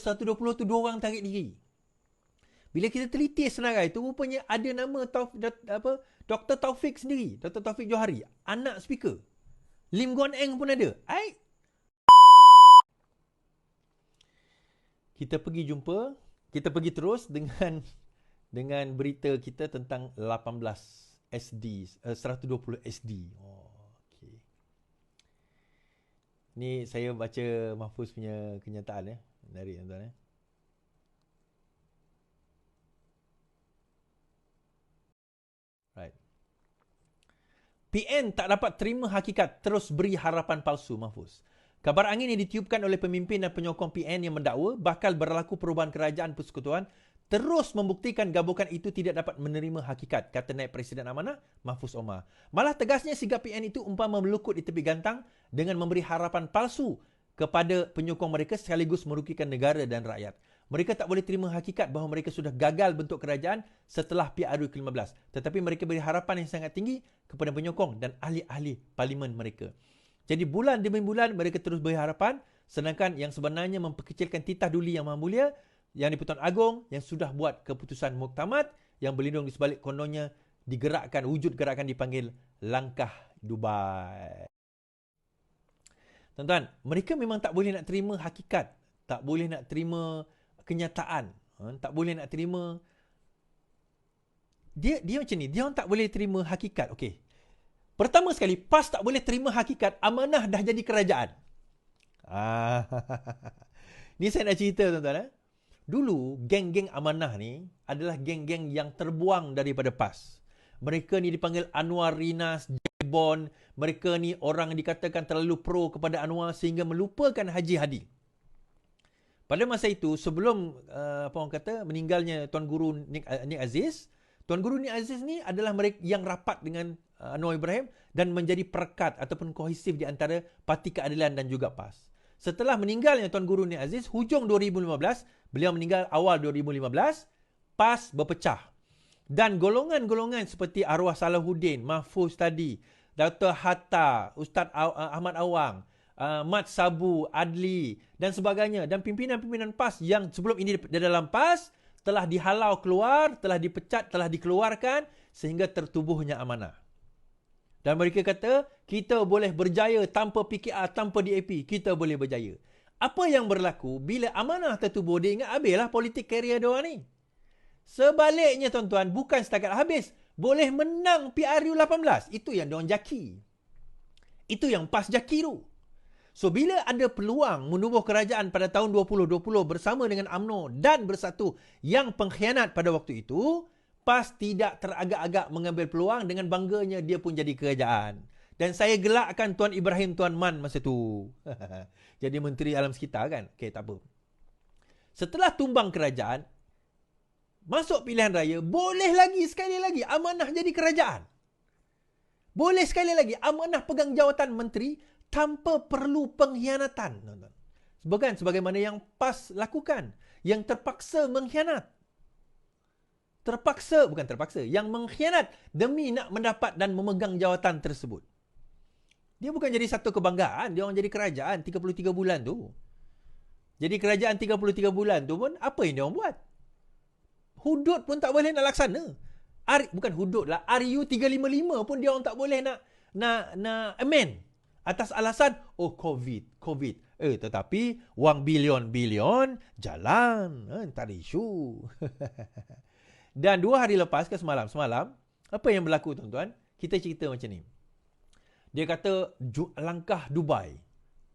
120 tu 2 orang tarik diri. Bila kita teliti senarai tu, rupanya ada nama Dr. Taufik sendiri. Dr. Taufik Johari. Anak speaker. Lim Guan Eng pun ada. Kita pergi jumpa. Kita pergi terus dengan berita kita tentang 18 SD. 120 SD. Okay. Ni saya baca Mahfuz punya kenyataan dari tuan-tuan Right. PN tak dapat terima hakikat, terus beri harapan palsu, Mahfuz. Kabar angin yang ditiupkan oleh pemimpin dan penyokong PN yang mendakwa bakal berlaku perubahan kerajaan persekutuan terus membuktikan gabungan itu tidak dapat menerima hakikat, kata Naib Presiden Amanah Mahfuz Omar. Malah tegasnya sikap PN itu umpama melukut di tepi gantang dengan memberi harapan palsu kepada penyokong mereka sekaligus merugikan negara dan rakyat. Mereka tak boleh terima hakikat bahawa mereka sudah gagal bentuk kerajaan setelah PRU ke-15. Tetapi mereka beri harapan yang sangat tinggi kepada penyokong dan ahli-ahli parlimen mereka. Jadi bulan demi bulan mereka terus beri harapan, sedangkan yang sebenarnya memperkecilkan titah duli yang Maha Mulia, yang di-Pertuan Agong yang sudah buat keputusan muktamad yang berlindung di sebalik kononnya digerakkan, wujud gerakan dipanggil Langkah Dubai. Tuan-tuan, mereka memang tak boleh nak terima hakikat, tak boleh nak terima kenyataan, tak boleh nak terima. Dia macam ni, dia orang tak boleh terima hakikat. Okey. Pertama sekali, PAS tak boleh terima hakikat amanah dah jadi kerajaan. Ni saya nak cerita tuan-tuan. Dulu geng-geng amanah ni adalah geng-geng yang terbuang daripada PAS. Mereka ni dipanggil Anwar Rinas, Jebon. Mereka ni orang dikatakan terlalu pro kepada Anwar sehingga melupakan Haji Hadi. Pada masa itu, sebelum meninggalnya Tuan Guru Nik Aziz, Tuan Guru Nik Aziz ni adalah mereka yang rapat dengan Anwar Ibrahim dan menjadi perekat ataupun kohesif di antara Parti Keadilan dan juga PAS. Setelah meninggalnya Tuan Guru Nik Aziz, hujung 2015, beliau meninggal awal 2015, PAS berpecah. Dan golongan-golongan seperti Arwah Salahuddin, Mahfuz tadi, Dr. Hatta, Ustaz Ahmad Awang, Mat Sabu, Adli dan sebagainya, dan pimpinan-pimpinan PAS yang sebelum ini di dalam PAS telah dihalau keluar, telah dipecat, telah dikeluarkan sehingga tertubuhnya amanah. Dan mereka kata, kita boleh berjaya tanpa PKR, tanpa DAP, kita boleh berjaya. Apa yang berlaku bila amanah tertubuh, dia ingat habislah politik karier diorang ni. Sebaliknya tuan-tuan, bukan setakat habis, boleh menang PRU 18. Itu yang diorang jaki. Itu yang PAS jaki tu. So, bila ada peluang menubuh kerajaan pada tahun 2020 bersama dengan UMNO dan Bersatu yang pengkhianat pada waktu itu, PAS tidak teragak-agak mengambil peluang, dengan bangganya dia pun jadi kerajaan. Dan saya gelakkan Tuan Ibrahim Tuan Man masa tu. Jadi Menteri Alam Sekitar kan? Okey, tak apa. Setelah tumbang kerajaan, masuk pilihan raya, boleh lagi sekali lagi amanah jadi kerajaan. Boleh sekali lagi amanah pegang jawatan menteri tanpa perlu pengkhianatan. Sebagaimana yang PAS lakukan. Yang terpaksa mengkhianat. Yang mengkhianat demi nak mendapat dan memegang jawatan tersebut. Dia bukan jadi satu kebanggaan. Dia orang jadi kerajaan 33 bulan tu. Jadi kerajaan 33 bulan tu pun, apa yang dia orang buat? Hudud pun tak boleh nak laksana. Bukan hudud lah. RU 355 pun dia orang tak boleh nak amend. Atas alasan, COVID. Tetapi wang bilion-bilion jalan. Tak ada isu. Dan 2 hari lepas ke semalam, apa yang berlaku tuan-tuan? Kita cerita macam ni. Dia kata, langkah Dubai.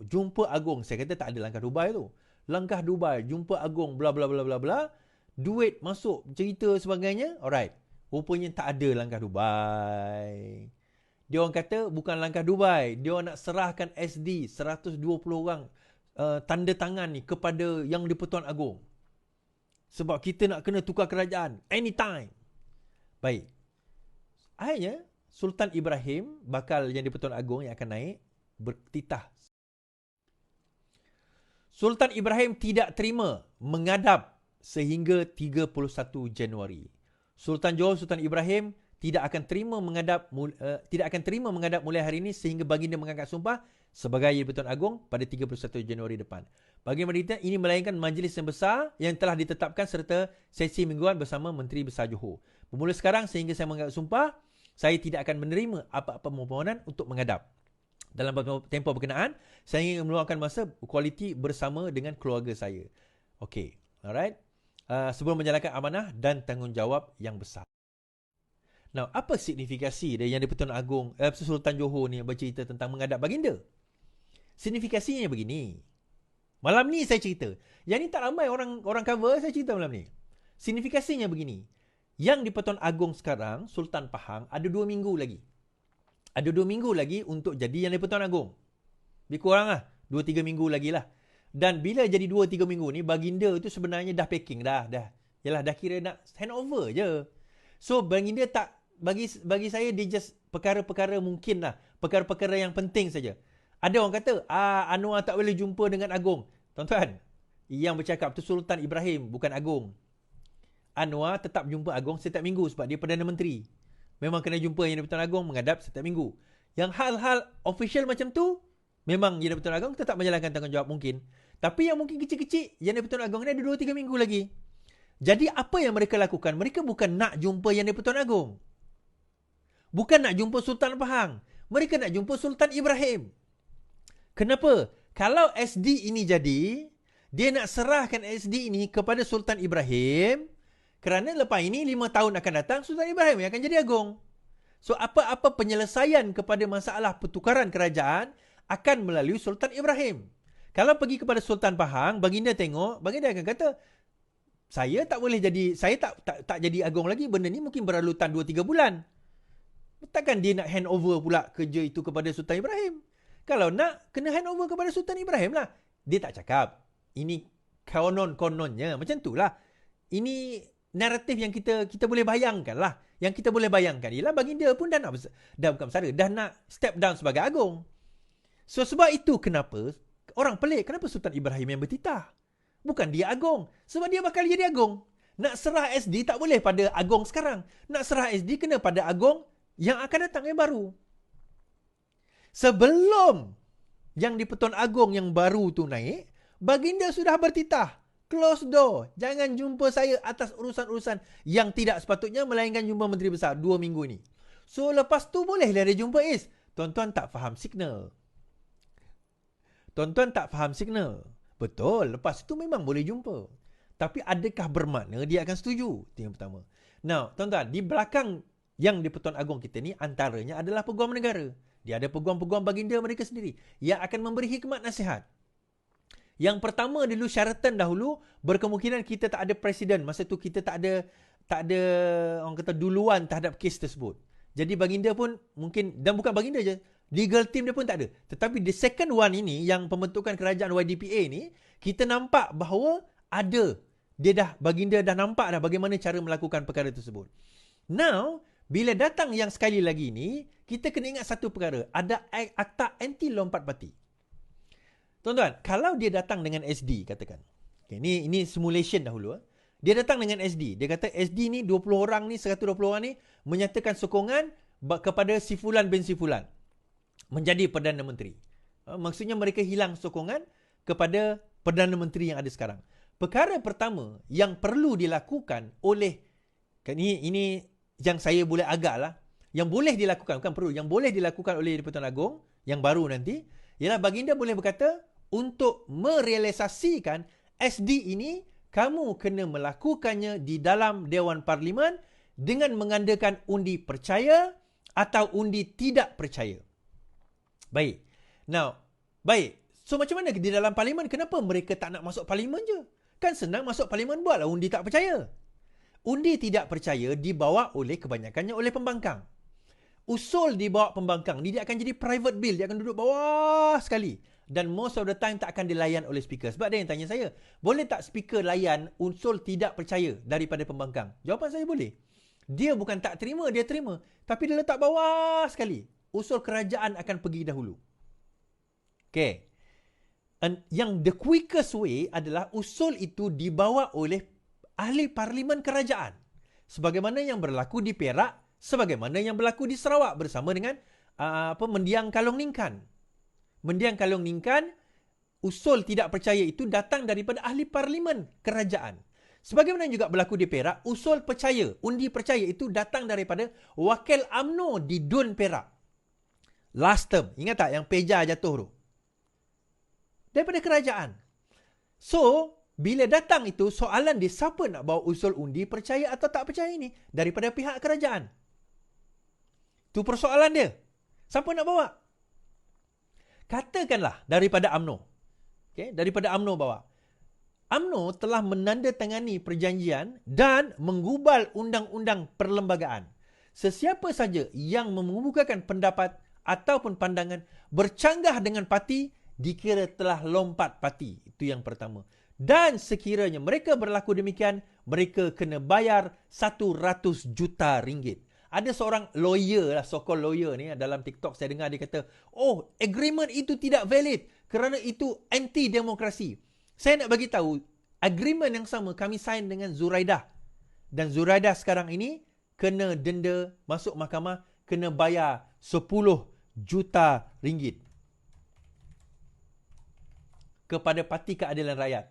Jumpa agung. Saya kata tak ada langkah Dubai tu. Langkah Dubai, jumpa agung, bla bla bla bla bla. Duit masuk, cerita sebagainya. Alright. Rupanya tak ada langkah Dubai. Dia orang kata bukan langkah Dubai. Dia orang nak serahkan SD 120 orang tanda tangan ni kepada yang di-Pertuan Agong. Sebab kita nak kena tukar kerajaan anytime. Baik. Akhirnya Sultan Ibrahim, bakal yang di-Pertuan Agong yang akan naik, bertitah. Sultan Ibrahim tidak terima menghadap sehingga 31 Januari. Sultan Johor Sultan Ibrahim tidak akan terima menghadap mulai hari ini sehingga baginda mengangkat sumpah sebagai Pertuan Agong pada 31 Januari depan. Bagi Madinah ini melainkan majlis yang besar yang telah ditetapkan serta sesi mingguan bersama Menteri Besar Johor. Bermula sekarang sehingga saya mengambil sumpah, saya tidak akan menerima apa-apa permohonan untuk menghadap. Dalam tempoh berkenaan, saya ingin meluangkan masa kualiti bersama dengan keluarga saya. Okey, alright. Sebelum menjalankan amanah dan tanggungjawab yang besar. Now, apa signifikasi dari yang di-Pertuan Agong Sultan Johor ni bercerita tentang menghadap baginda? Signifikasinya begini. Malam ni saya cerita. Yang ni tak ramai orang cover, saya cerita malam ni. Signifikasinya begini. Yang di-Pertuan Agong sekarang, Sultan Pahang, ada 2 minggu lagi. Ada 2 minggu lagi untuk jadi yang di-Pertuan Agong. Lebih kurang lah. 2-3 minggu lagi lah. Dan bila jadi 2-3 minggu ni, baginda tu sebenarnya dah packing dah. Yalah, dah kira nak handover je. So, baginda tak, bagi saya dia just perkara-perkara mungkin lah. Perkara-perkara yang penting saja. Ada orang kata, Anwar tak boleh jumpa dengan Agong. Tuan-tuan, yang bercakap tu Sultan Ibrahim, bukan Agong. Anwar tetap jumpa Agong setiap minggu sebab dia Perdana Menteri. Memang kena jumpa Yang di-Pertuan Agong menghadap setiap minggu. Yang hal-hal official macam tu, memang Yang di-Pertuan Agong tetap menjalankan tanggungjawab mungkin. Tapi yang mungkin kecil-kecil, Yang di-Pertuan Agong ni ada 2-3 minggu lagi. Jadi apa yang mereka lakukan? Mereka bukan nak jumpa Yang di-Pertuan Agong. Bukan nak jumpa Sultan Pahang. Mereka nak jumpa Sultan Ibrahim. Kenapa? Kalau SD ini jadi, dia nak serahkan SD ini kepada Sultan Ibrahim, kerana lepas ini 5 tahun akan datang, Sultan Ibrahim yang akan jadi Agong. So, apa-apa penyelesaian kepada masalah pertukaran kerajaan akan melalui Sultan Ibrahim. Kalau pergi kepada Sultan Pahang, baginda tengok, baginda akan kata, saya tak boleh jadi, saya tak jadi Agong lagi, benda ni mungkin berlalutan 2-3 bulan. Takkan dia nak hand over pula kerja itu kepada Sultan Ibrahim? Kalau nak, kena hand over kepada Sultan Ibrahim lah. Dia tak cakap. Ini konon-kononnya. Macam tu lah. Ini naratif yang kita boleh bayangkan lah. Yang kita boleh bayangkan ialah baginda pun dah bukan bersara. Dah nak step down sebagai Agong. So sebab itu kenapa orang pelik. Kenapa Sultan Ibrahim yang bertitah? Bukan dia Agong. Sebab dia bakal jadi Agong. Nak serah SD tak boleh pada Agong sekarang. Nak serah SD kena pada Agong yang akan datang yang baru. Sebelum Yang di-Pertuan Agong yang baru tu naik, baginda sudah bertitah. Close door. Jangan jumpa saya atas urusan-urusan yang tidak sepatutnya, melainkan jumpa Menteri Besar 2 minggu ni. So lepas tu bolehlah dia jumpa Is. Tuan-tuan tak faham signal. Tuan-tuan tak faham signal. Betul, lepas tu memang boleh jumpa. Tapi adakah bermakna dia akan setuju? Itu yang pertama. Now, tuan-tuan, di belakang Yang di-Pertuan Agong kita ni antaranya adalah peguam negara. Dia ada peguam-peguam baginda mereka sendiri yang akan memberi hikmat nasihat. Yang pertama dulu syaratan dahulu, berkemungkinan kita tak ada presiden. Masa tu kita tak ada orang kata duluan terhadap kes tersebut. Jadi baginda pun mungkin, dan bukan baginda je, legal team dia pun tak ada. Tetapi the second one ini, yang pembentukan kerajaan YDPA ni, kita nampak bahawa ada. Baginda dah nampak dah bagaimana cara melakukan perkara tersebut. Now, bila datang yang sekali lagi ni, kita kena ingat satu perkara. Ada akta anti lompat parti. Tuan-tuan, kalau dia datang dengan SD, katakan. Okay, ini simulation dahulu. Dia datang dengan SD. Dia kata SD ni 20 orang ni, 120 orang ni menyatakan sokongan kepada si Fulan bin si Fulan menjadi Perdana Menteri. Maksudnya mereka hilang sokongan kepada Perdana Menteri yang ada sekarang. Perkara pertama yang perlu dilakukan oleh, ini yang saya boleh agak lah, yang boleh dilakukan, bukan perlu, yang boleh dilakukan oleh di-Pertuan Agong yang baru nanti, ialah baginda boleh berkata, untuk merealisasikan SD ini, kamu kena melakukannya di dalam Dewan Parlimen dengan mengadakan undi percaya atau undi tidak percaya. Baik. Now, baik. So macam mana di dalam parlimen, kenapa mereka tak nak masuk parlimen je? Kan senang masuk parlimen, buatlah undi tak percaya. Undi tidak percaya dibawa oleh kebanyakannya oleh pembangkang. Usul dibawa pembangkang ni dia akan jadi private bill. Dia akan duduk bawah sekali. Dan most of the time tak akan dilayan oleh speaker. Sebab ada yang tanya saya, boleh tak speaker layan usul tidak percaya daripada pembangkang? Jawapan saya boleh. Dia bukan tak terima, dia terima. Tapi dia letak bawah sekali. Usul kerajaan akan pergi dahulu. Okay. Yang the quickest way adalah usul itu dibawa oleh ahli parlimen kerajaan. Sebagaimana yang berlaku di Perak, sebagaimana yang berlaku di Sarawak bersama dengan Mendiang Kalong Ningkan. Mendiang Kalong Ningkan, usul tidak percaya itu datang daripada ahli parlimen kerajaan. Sebagaimana juga berlaku di Perak, usul percaya, undi percaya itu datang daripada wakil UMNO di DUN Perak. Last term, ingat tak yang Peja jatuh tu? Daripada kerajaan. So, bila datang itu, soalan dia siapa nak bawa usul undi percaya atau tak percaya ni? Daripada pihak kerajaan. Itu persoalan dia. Siapa nak bawa? Katakanlah daripada UMNO. Okay, daripada UMNO bawa. UMNO telah menandatangani perjanjian dan menggubal undang-undang perlembagaan. Sesiapa saja yang mengemukakan pendapat ataupun pandangan bercanggah dengan parti dikira telah lompat parti. Itu yang pertama. Dan sekiranya mereka berlaku demikian, mereka kena bayar 100 juta ringgit. Ada seorang lawyer lah, so-called lawyer ni dalam TikTok saya dengar dia kata, oh, agreement itu tidak valid kerana itu anti-demokrasi. Saya nak bagi tahu, agreement yang sama kami sign dengan Zuraidah. Dan Zuraidah sekarang ini kena denda masuk mahkamah, kena bayar 10 juta ringgit kepada Parti Keadilan Rakyat.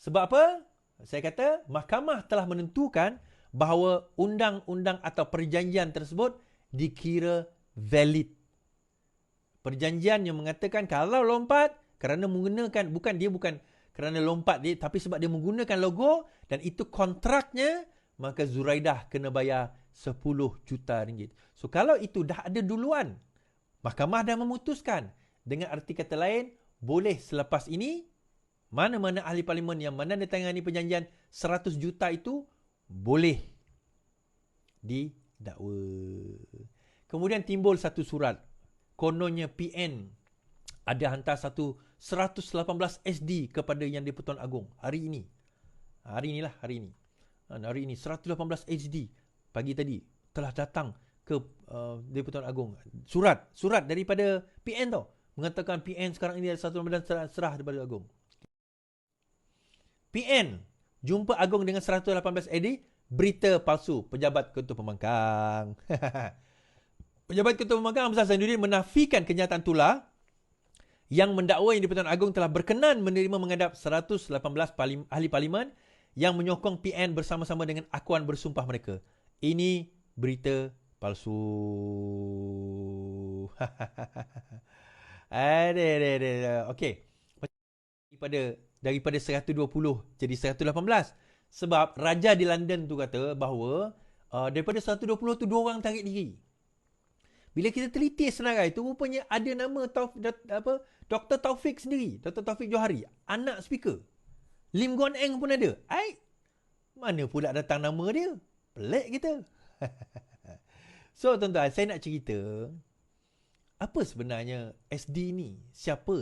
Sebab apa? Saya kata mahkamah telah menentukan bahawa undang-undang atau perjanjian tersebut dikira valid. Perjanjian yang mengatakan kalau lompat kerana menggunakan, bukan kerana lompat dia, tapi sebab dia menggunakan logo dan itu kontraknya, maka Zuraidah kena bayar 10 juta ringgit. So kalau itu dah ada duluan, mahkamah dah memutuskan. Dengan arti kata lain, boleh selepas ini, mana-mana ahli parlimen yang menandatangani perjanjian 100 juta itu, boleh didakwa. Kemudian timbul satu surat. Kononnya PN ada hantar satu 118 SD kepada Yang di-Pertuan Agong hari ini. Hari ini 118 SD pagi tadi telah datang ke di-Pertuan Agong. Surat daripada PN tau. Mengatakan PN sekarang ini ada 118 serah daripada Agong. PN jumpa Agong dengan 118 SD, berita palsu. Pejabat Ketua Pembangkang. Pejabat Ketua Pembangkang Hamzah Zainuddin menafikan kenyataan tular yang mendakwa Yang di-Pertuan Agong telah berkenan menerima menghadap 118 ahli parlimen yang menyokong PN bersama-sama dengan akuan bersumpah mereka. Ini berita palsu. Okey. Daripada 120 jadi 118. Sebab Raja di London tu kata bahawa daripada 120 tu 2 orang tarik diri. Bila kita teliti senarai tu, rupanya ada nama Dr. Taufik sendiri. Dr. Taufik Johari. Anak speaker. Lim Guan Eng pun ada. Mana pula datang nama dia? Pelik kita. So, tuan-tuan, saya nak cerita. Apa sebenarnya SD ni? Siapa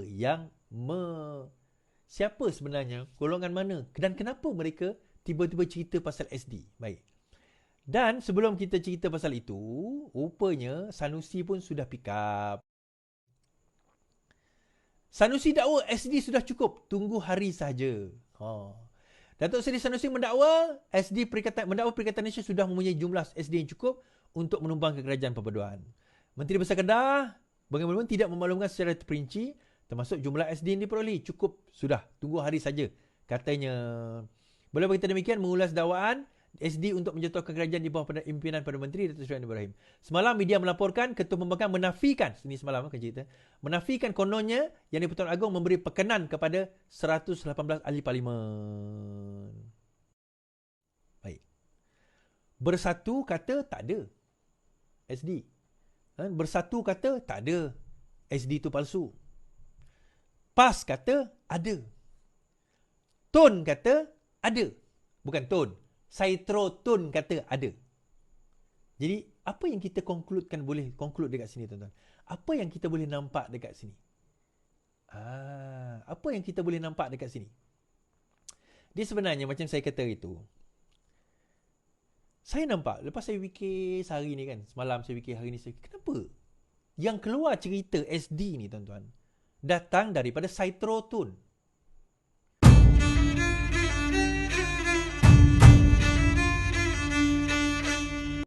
sebenarnya? Golongan mana? Dan kenapa mereka tiba-tiba cerita pasal SD? Baik. Dan sebelum kita cerita pasal itu, rupanya Sanusi pun sudah pick up. Sanusi dakwa SD sudah cukup, tunggu hari sahaja. Datuk Seri Sanusi mendakwa Perikatan Malaysia sudah mempunyai jumlah SD yang cukup untuk menumbang ke Kerajaan Perpaduan. Menteri Besar Kedah bagaimanapun tidak memaklumkan secara terperinci termasuk jumlah SD yang diperoleh. Cukup, sudah, tunggu hari saja, katanya. Boleh berkata demikian mengulas dakwaan SD untuk menjatuhkan kerajaan di bawah pimpinan Perdana Menteri Datuk Seri Anwar Ibrahim. Semalam media melaporkan Ketua Pembangkang menafikan, ini semalam kan cerita, menafikan kononnya Yang di-Pertuan Agong memberi pekenan kepada 118 ahli parlimen. Baik. Bersatu kata tak ada SD. Bersatu kata tak ada SD itu palsu. PAS kata ada. TUN kata ada. Bukan TUN. Saitro-Tun kata ada. Jadi, apa yang kita boleh conclude dekat sini, tuan-tuan? Apa yang kita boleh nampak dekat sini? Apa yang kita boleh nampak dekat sini? Dia sebenarnya macam saya kata itu. Saya nampak, lepas saya fikir sehari ni kan, semalam saya fikir, hari ni saya fikir, kenapa? Yang keluar cerita SD ni, tuan-tuan, datang daripada Saitro-Tun.